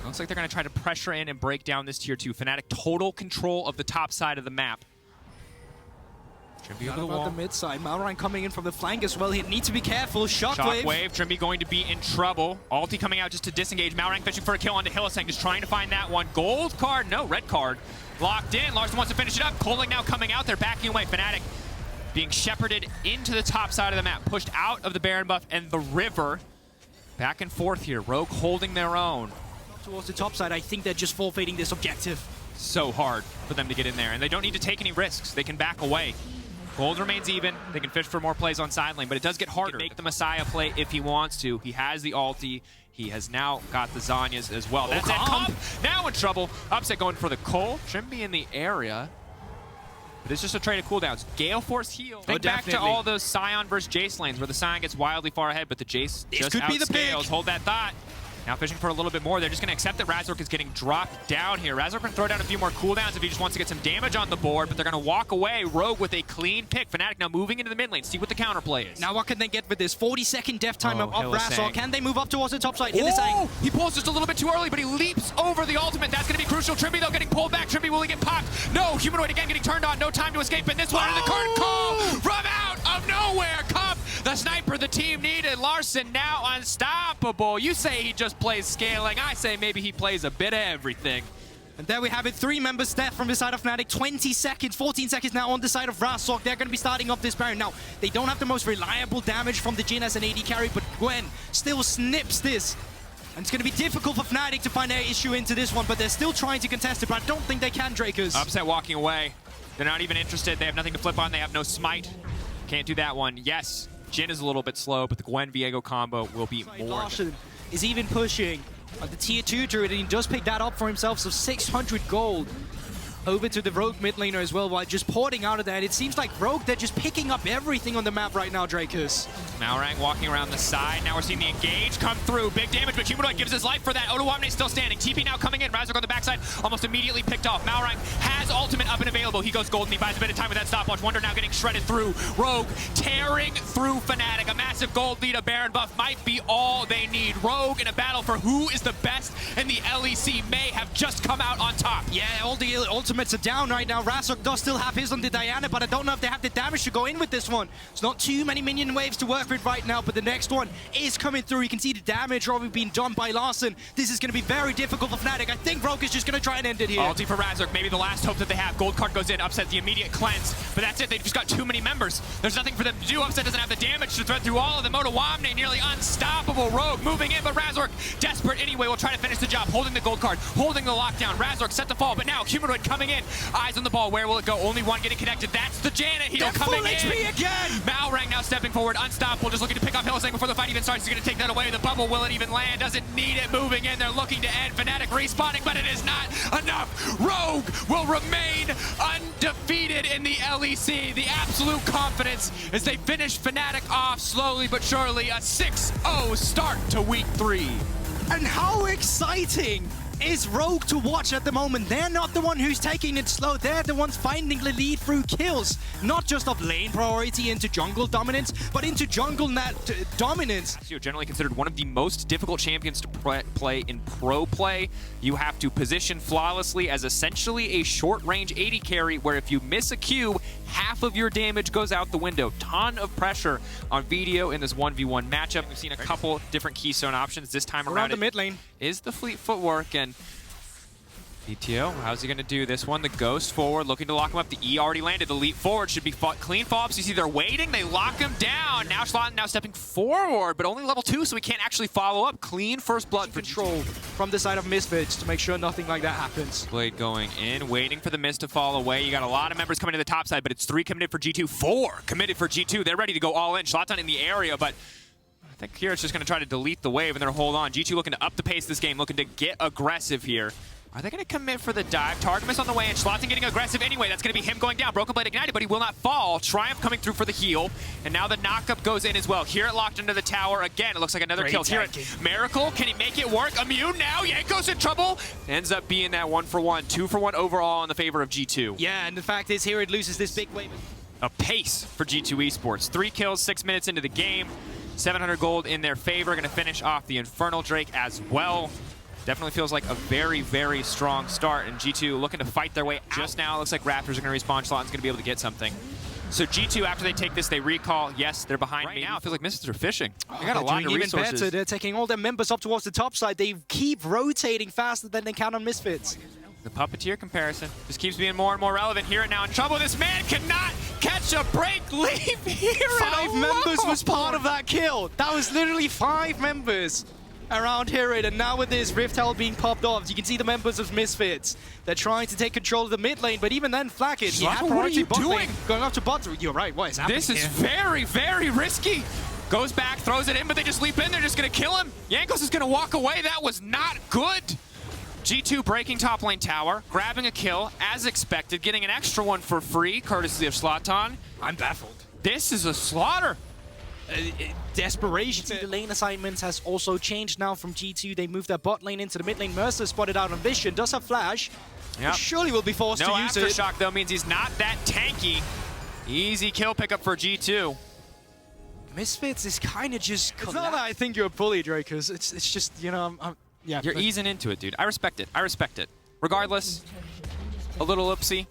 Looks like they're going to try to pressure in and break down this tier 2. Fnatic total control of the top side of the map. Trimby on the mid side. Malrang coming in from the flank as well. He needs to be careful. Shockwave. Trimby going to be in trouble. Ulti coming out just to disengage. Malrang fishing for a kill onto Hylissang, just trying to find that one. Gold card, no, red card. Locked in. Larson wants to finish it up. Coling now coming out. They're backing away. Fnatic being shepherded into the top side of the map. Pushed out of the Baron buff and the river. Back and forth here. Rogue holding their own. Towards the top side, I think they're just forfeiting this objective. So hard for them to get in there. And they don't need to take any risks. They can back away. Gold remains even. They can fish for more plays on side lane, but it does get harder. He can make the Messiah play if he wants to. He has the ulti. He has now got the Zanyas as well. That's it. Comp now in trouble. Upset going for the Cole. Trimby in the area. But it's just a trade of cooldowns. Gale Force heal. Think back to all those Sion versus Jace lanes where the Sion gets wildly far ahead, but the Jace just outscales. Hold that thought. Now fishing for a little bit more. They're just going to accept that Razork is getting dropped down here. Razork can throw down a few more cooldowns if he just wants to get some damage on the board, but they're going to walk away. Rogue with a clean pick. Fnatic now moving into the mid lane. See what the counterplay is. Now what can they get with this? 40-second death time of Razork. Can they move up towards the top side? Oh, he pulls just a little bit too early, but he leaps over the ultimate. That's going to be crucial. Trimby, though, getting pulled back. Trimby, will he get popped? No, Humanoid again getting turned on. No time to escape. And this one in the curtain call from out of nowhere. Cup, the sniper the team needed. Larson now unstoppable. You say he just plays scaling. I say maybe he plays a bit of everything. And there we have it. 3 members death from the side of Fnatic. 20 seconds, 14 seconds now on the side of Razork. They're going to be starting off this Baron. Now, they don't have the most reliable damage from the Jhin as an AD carry, but Gwen still snips this. And it's going to be difficult for Fnatic to find their issue into this one, but they're still trying to contest it, but I don't think they can, Drakos. Upset walking away. They're not even interested. They have nothing to flip on. They have no smite. Can't do that one. Yes, Jhin is a little bit slow, but the Gwen-Viego combo will be more. Larson is even pushing. The tier 2 druid, and he does pick that up for himself, so 600 gold. Over to the Rogue mid laner as well, while just porting out of that. It seems like Rogue, they're just picking up everything on the map right now, Drakos. Malrang walking around the side. Now we're seeing the engage come through. Big damage, but Humanoid gives his life for that. Ottawamne still standing. TP now coming in. Razork on the backside, almost immediately picked off. Malrang has ultimate up and available. He goes golden. He buys a bit of time with that stopwatch. Wonder now getting shredded through. Rogue tearing through Fnatic. A massive gold lead. A Baron buff might be all they need. Rogue in a battle for who is the best in the LEC may have just come out on top. Yeah, all the ultimates are down right now. Razork does still have his on the Diana, but I don't know if they have the damage to go in with this one. It's not too many minion waves to work with right now, but the next one is coming through. You can see the damage already being done by Larssen. This is going to be very difficult for Fnatic. I think Rogue is just going to try and end it here. Ulti for Razork, maybe the last hope that they have. Gold card goes in, Upset the immediate cleanse, but that's it. They've just got too many members. There's nothing for them to do. Upset doesn't have the damage to thread through all of them. Ottawamne nearly unstoppable. Rogue moving in, but Razork desperate anyway will try to finish the job, holding the gold card, holding the lockdown. Razork set to fall, but now Humanoid coming in. Eyes on the ball. Where will it go? Only one getting connected. That's the Janet heal coming in. HP again. Malrang now stepping forward, unstoppable, just looking to pick off Hillsang before the fight even starts. He's going to take that away. The bubble, will it even land? Doesn't need it. Moving in. They're looking to end. Fnatic respawning, but it is not enough. Rogue will remain undefeated in the LEC. The absolute confidence as they finish Fnatic off slowly but surely. A 6-0 start to week 3. And how exciting is Rogue to watch at the moment. They're not the one who's taking it slow. They're the ones finding the lead through kills. Not just of lane priority into jungle dominance, but into jungle dominance. You're generally considered one of the most difficult champions to play in pro play. You have to position flawlessly as essentially a short-range AD carry, where if you miss a Q, half of your damage goes out the window. Ton of pressure on Video in this 1v1 matchup. We've seen a couple different keystone options this time around. The mid lane is the fleet footwork, and BTO, how's he going to do this one? The Ghost forward, looking to lock him up. The E already landed. The leap forward should be clean follow-ups. You see they're waiting. They lock him down. Now Schlatten now stepping forward, but only level 2, so he can't actually follow up. Clean first blood for control from the side of Misfits to make sure nothing like that happens. Blade going in, waiting for the mist to fall away. You got a lot of members coming to the top side, but it's 3 committed for G2, 4 committed for G2. They're ready to go all in. Schlatten in the area, but I think here it's just going to try to delete the wave and then hold on. G2 looking to up the pace of this game, looking to get aggressive here. Are they going to commit for the dive? Targamas on the way, and Schlatten getting aggressive anyway. That's going to be him going down. Broken Blade ignited, but he will not fall. Triumph coming through for the heal, and now the knockup goes in as well. Here it locked into the tower again. It looks like another kill. Here it, Miracle, can he make it work? Immune now, Yanko's in trouble. Ends up being that 1-for-1, 2-for-1 overall in the favor of G2. Yeah, and the fact is here it loses this big wave. A pace for G2 Esports. 3 kills, 6 minutes into the game. 700 gold in their favor. Going to finish off the Infernal Drake as well. Definitely feels like a very, very strong start, and G2 looking to fight their way out. Just now, it looks like Raptors are going to respawn. Schlotten's going to be able to get something. So G2, after they take this, they recall. Yes, they're behind right now. It feels like Misfits are fishing. They got a lot of resources. Even better. They're taking all their members up towards the top side. They keep rotating faster than they can on Misfits. The Puppeteer comparison just keeps being more and more relevant. Here and now in trouble. This man cannot catch a break. Leave here. 5 members was part of that kill. That was literally 5 members around here, and now with this Rift Herald being popped off, you can see the members of Misfits. They're trying to take control of the mid lane, but even then, Flacket, he had priority bot lane going up to bot. You're right, what is happening? This is very, very risky. Goes back, throws it in, but they just leap in. They're just going to kill him. Jankos is going to walk away. That was not good. G2 breaking top lane tower, grabbing a kill, as expected, getting an extra one for free, courtesy of Schlatten. I'm baffled. This is a slaughter. Desperation. The lane assignments has also changed now from G2. They moved their bot lane into the mid lane. Mercer spotted out on Vision, does have flash. Yep. Surely will be forced to use it. No aftershock though means he's not that tanky. Easy kill pickup for G2. Misfits is kind of just. It's not that I think you're a bully, Drakos. It's just, you know, yeah. You're easing into it, dude. I respect it. I respect it. Regardless, a little oopsie.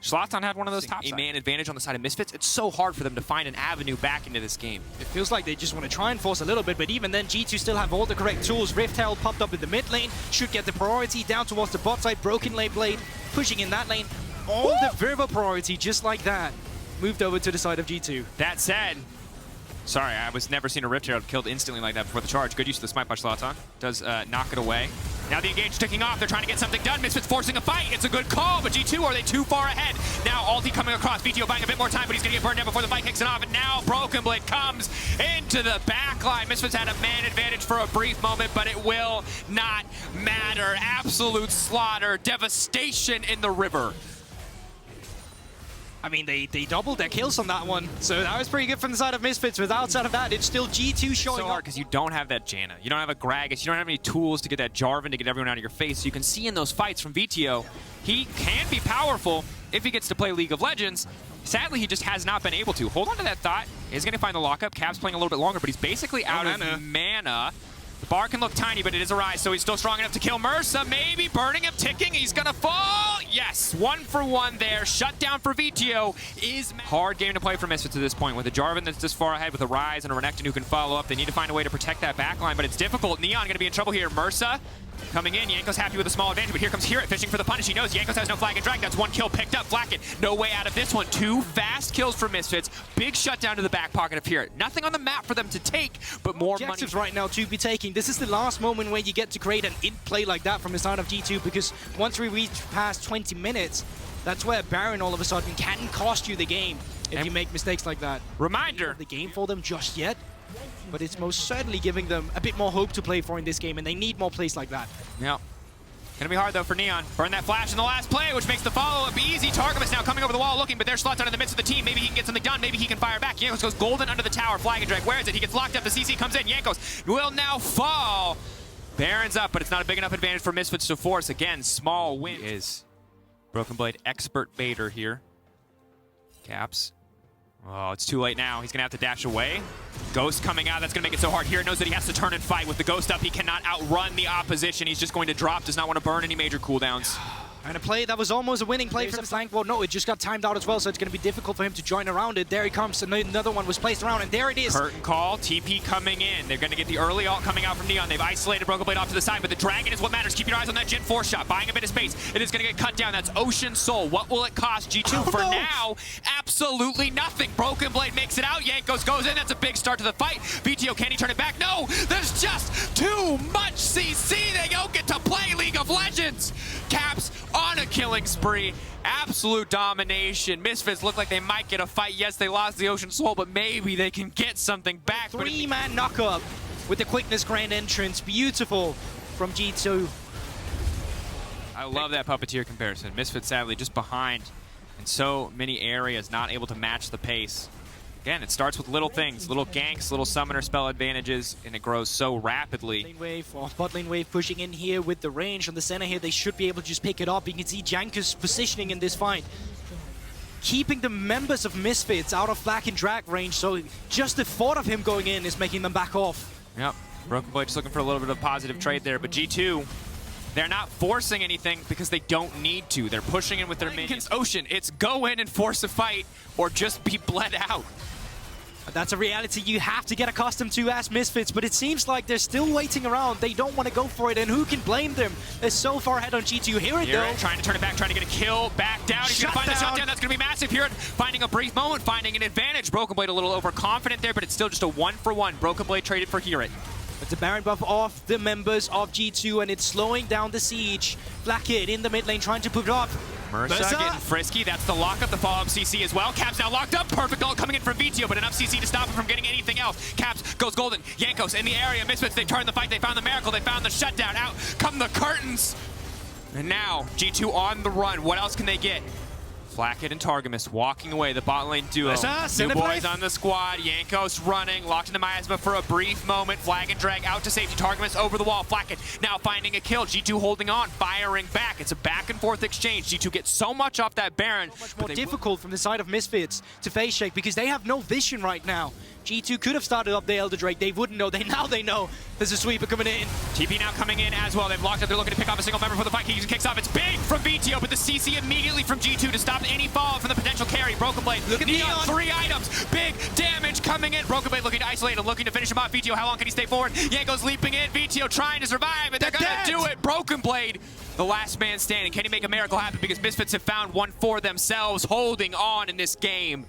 Schlatten had one of those top a man advantage on the side of Misfits. It's so hard for them to find an avenue back into this game. It feels like they just want to try and force a little bit, but even then, G2 still have all the correct tools. Rift Herald popped up in the mid lane, should get the priority down towards the bot side. Broken Lane Blade pushing in that lane. All the verbal priority, just like that, moved over to the side of G2. That said, sorry, I was never seen a Rift Herald killed instantly like that before the charge. Good use of the smite by Schlatten. Does knock it away. Now the engage ticking off. They're trying to get something done. Misfits forcing a fight. It's a good call, but G2, are they too far ahead? Now Alti coming across. VTO buying a bit more time, but he's going to get burned down before the fight kicks it off. And now Broken Blade comes into the backline. Misfits had a man advantage for a brief moment, but it will not matter. Absolute slaughter. Devastation in the river. I mean, they doubled their kills on that one, so that was pretty good from the side of Misfits. But outside of that, it's still G2 showing so hard because you don't have that Janna. You don't have a Gragas. You don't have any tools to get that Jarvan to get everyone out of your face. So you can see in those fights from VTO, he can be powerful if he gets to play League of Legends. Sadly, he just has not been able to. Hold on to that thought. He's going to find the lockup. Cap's playing a little bit longer, but he's basically out of mana. The bar can look tiny, but it is a rise, so he's still strong enough to kill Mursa. Maybe burning him, ticking. He's gonna fall. Yes, 1 for 1 there. Shut down for VTO is hard game to play for Misfits at this point. With a Jarvan that's this far ahead with a rise and a Renekton who can follow up, they need to find a way to protect that backline, but it's difficult. Neon gonna be in trouble here. Mursa coming in. Yanko's happy with a small advantage, but here comes Hirit fishing for the punish. He knows Yankos has no flag and drag. That's 1 kill picked up. Flacket, no way out of this one. 2 fast kills for Misfits. Big shutdown to the back pocket of Hirit. Nothing on the map for them to take, but more objectives money right now to be taking. This is the last moment where you get to create an in-play like that from the side of G2, because once we reach past 20 minutes, that's where Baron all of a sudden can cost you the game if you make mistakes like that. Reminder, the game for them just yet, but it's most certainly giving them a bit more hope to play for in this game, and they need more plays like that. Yeah. Gonna be hard though for Neon. Burn that flash in the last play, which makes the follow-up easy. Targamas now coming over the wall looking, but there's Slutdown in the midst of the team. Maybe he can get something done. Maybe he can fire back. Yankos goes golden under the tower. Flag and drag. Where is it? He gets locked up. The CC comes in. Yankos will now fall. Baron's up, but it's not a big enough advantage for Misfits to force. Again, small win. Is Broken Blade expert baiter here. Caps. Oh, it's too late now. He's going to have to dash away. Ghost coming out. That's going to make it so hard. Here knows that he has to turn and fight. With the Ghost up, he cannot outrun the opposition. He's just going to drop. Does not want to burn any major cooldowns. And a play that was almost a winning play from flank. Well, no, it just got timed out as well, so it's going to be difficult for him to join around it. There he comes. Another one was placed around, and there it is. Curtain call. TP coming in. They're going to get the early ult coming out from Neon. They've isolated Broken Blade off to the side, but the Dragon is what matters. Keep your eyes on that Jin 4 shot. Buying a bit of space. It is going to get cut down. That's Ocean Soul. What will it cost G2? For now, absolutely nothing. Broken Blade makes it out. Yankos goes in. That's a big start to the fight. VTO, can he turn it back? No! There's just too much CC. They don't get to play League of Legends. Caps on a killing spree. Absolute domination. Misfits look like they might get a fight. Yes, they lost the Ocean Soul, but maybe they can get something back. 3-man knock-up with the quickness grand entrance. Beautiful from G2. I love that Puppeteer comparison. Misfits sadly just behind in so many areas, not able to match the pace. Again, it starts with little things, little ganks, little summoner spell advantages, and it grows so rapidly. Lane wave, bot lane wave pushing in here with the range on the center here. They should be able to just pick it up. You can see Janker's positioning in this fight, keeping the members of Misfits out of flag and drag range, so just the thought of him going in is making them back off. Yep, Broken Blade just looking for a little bit of positive trade there, but G2, they're not forcing anything because they don't need to. They're pushing in with their minions. Ocean, it's go in and force a fight or just be bled out. That's a reality you have to get accustomed to as Misfits, but it seems like they're still waiting around. They don't want to go for it, and who can blame them? They're so far ahead on G2. Hirit, though. Trying to turn it back, trying to get a kill, back down. He's going to find the shutdown. That's going to be massive. Hirit finding a brief moment, finding an advantage. Broken Blade a little overconfident there, but it's still just a 1-for-1. Broken Blade traded for Hirit. But the Baron buff off the members of G2, and it's slowing down the siege. Flacket in the mid lane trying to put it up. Mursa getting frisky. That's the lockup, the follow-up CC as well. Caps now locked up. Perfect ult coming in from VTO, but enough CC to stop him from getting anything else. Caps goes golden. Yankos in the area. Misfits, they turned the fight. They found the miracle. They found the shutdown. Out come the curtains. And now G2 on the run. What else can they get? Flacket and Targamas walking away, the bot lane duo. New boys on the squad, Yankos running, locked into Miasma for a brief moment. Flag and drag out to safety, Targamas over the wall. Flacket now finding a kill, G2 holding on, firing back. It's a back and forth exchange. G2 gets so much off that Baron. Much more difficult from the side of Misfits to face shake because they have no vision right now. G2 could have started up the Elder Drake. They wouldn't know. Now they know there's a sweeper coming in. TP now coming in as well. They've locked up. They're looking to pick off a single member for the fight. He kicks off. It's big from VTO, but the CC immediately from G2 to stop any fall from the potential carry. Broken Blade. Look at Neon. 3 items. Big damage coming in. Broken Blade looking to isolate him, looking to finish him off. VTO, how long can he stay forward? Yanko's leaping in. VTO trying to survive, and they're going to do it. Broken Blade, the last man standing. Can he make a miracle happen? Because Misfits have found one for themselves, holding on in this game.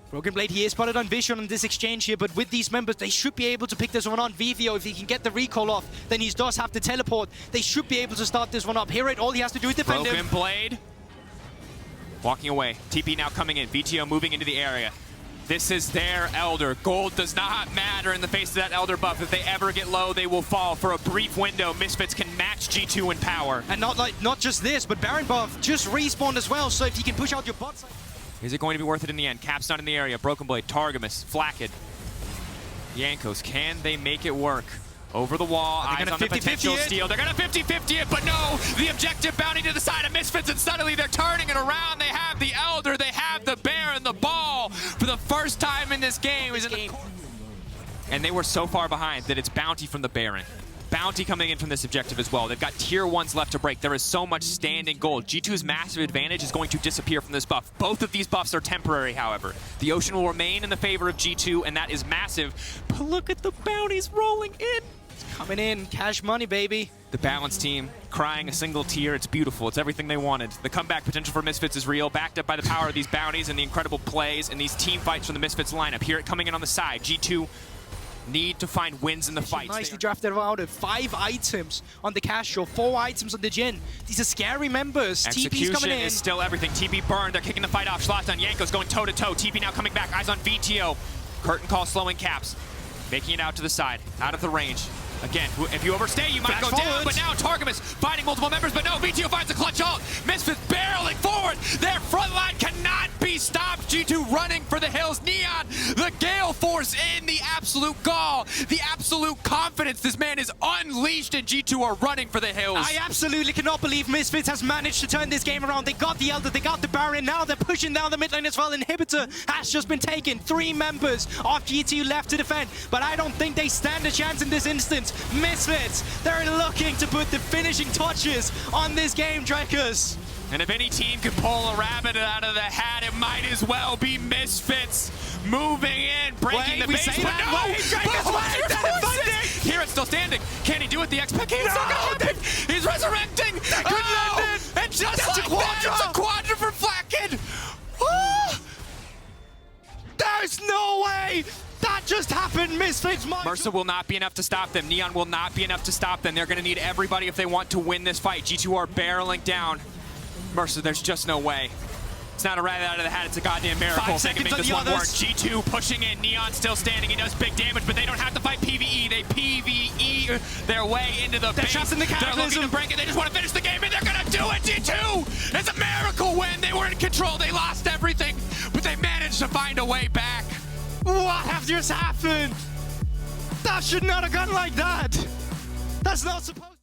Broken Blade, he is spotted on Vision on this exchange here, but with these members, they should be able to pick this one on. Vivio, if he can get the recall off, then he does have to teleport. They should be able to start this one up. Here, all he has to do is defend Broken him. Blade. Walking away. TP now coming in. VTO moving into the area. This is their Elder. Gold does not matter in the face of that Elder buff. If they ever get low, they will fall. For a brief window, Misfits can match G2 in power. And not just this, but Baron buff just respawned as well, so if you can push out your bot side. Is it going to be worth it in the end? Cap's not in the area. Broken Blade, Targamas, Flakked. Jankos, can they make it work? Over the wall, eyes on the potential steal. They're going to 50-50 it, but no! The objective bounty to the side of Misfits, and suddenly they're turning it around. They have the Elder, they have the Baron, the ball. For the first time in this game. And they were so far behind that it's bounty from the Baron. Bounty coming in from this objective as well. They've got tier 1s left to break. There is so much standing gold. G2's massive advantage is going to disappear from this buff. Both of these buffs are temporary, however. The Ocean will remain in the favor of G2, and that is massive. But look at the bounties rolling in. It's coming in. Cash money, baby. The Balance team crying a single tear. It's beautiful. It's everything they wanted. The comeback potential for Misfits is real, backed up by the power of these bounties and the incredible plays and these team fights from the Misfits lineup. Here it coming in on the side. G2 need to find wins in the fight. Nicely drafted out of 5 items on the Castro, 4 items on the Jhin. These are scary members. TP's coming in. Is still everything. TP burned. They're kicking the fight off. Zlatan, Jankos going toe-to-toe. TP now coming back. Eyes on VTO. Curtain call slowing Caps. Making it out to the side. Out of the range. Again, if you overstay, you might go down, but now Targamas fighting multiple members, but no, VTO finds a clutch ult. Misfits barreling forward. Their front line cannot be stopped. G2 running for the hills. Neon, the Gale Force in the absolute gall, the absolute confidence. This man is unleashed, and G2 are running for the hills. I absolutely cannot believe Misfits has managed to turn this game around. They got the Elder, they got the Baron, now they're pushing down the mid lane as well. Inhibitor has just been taken. 3 members of G2 left to defend, but I don't think they stand a chance in this instance. Misfits, they're looking to put the finishing touches on this game, Drakos. And if any team can pull a rabbit out of the hat, it might as well be Misfits. Moving in, breaking the base, but no! Here it's still standing. Can he do it? The X-Pac can't happen. He's resurrecting. And just like that, it's a quadra for Flakked. There's no way! That just happened, Misfits. Mercer will not be enough to stop them. Neon will not be enough to stop them. They're going to need everybody if they want to win this fight. G2 are barreling down. Mercer, there's just no way. It's not a rabbit out of the hat, it's a goddamn miracle. They can make this one work. G2 pushing in. Neon still standing. He does big damage, but they don't have to fight PvE. They PvE their way into the base. They're looking to break it. They just want to finish the game, and they're going to do it. G2! It's a miracle win. They were in control. They lost everything, but they managed to find a way back. What have just happened? That should not have gone like that. That's not supposed to.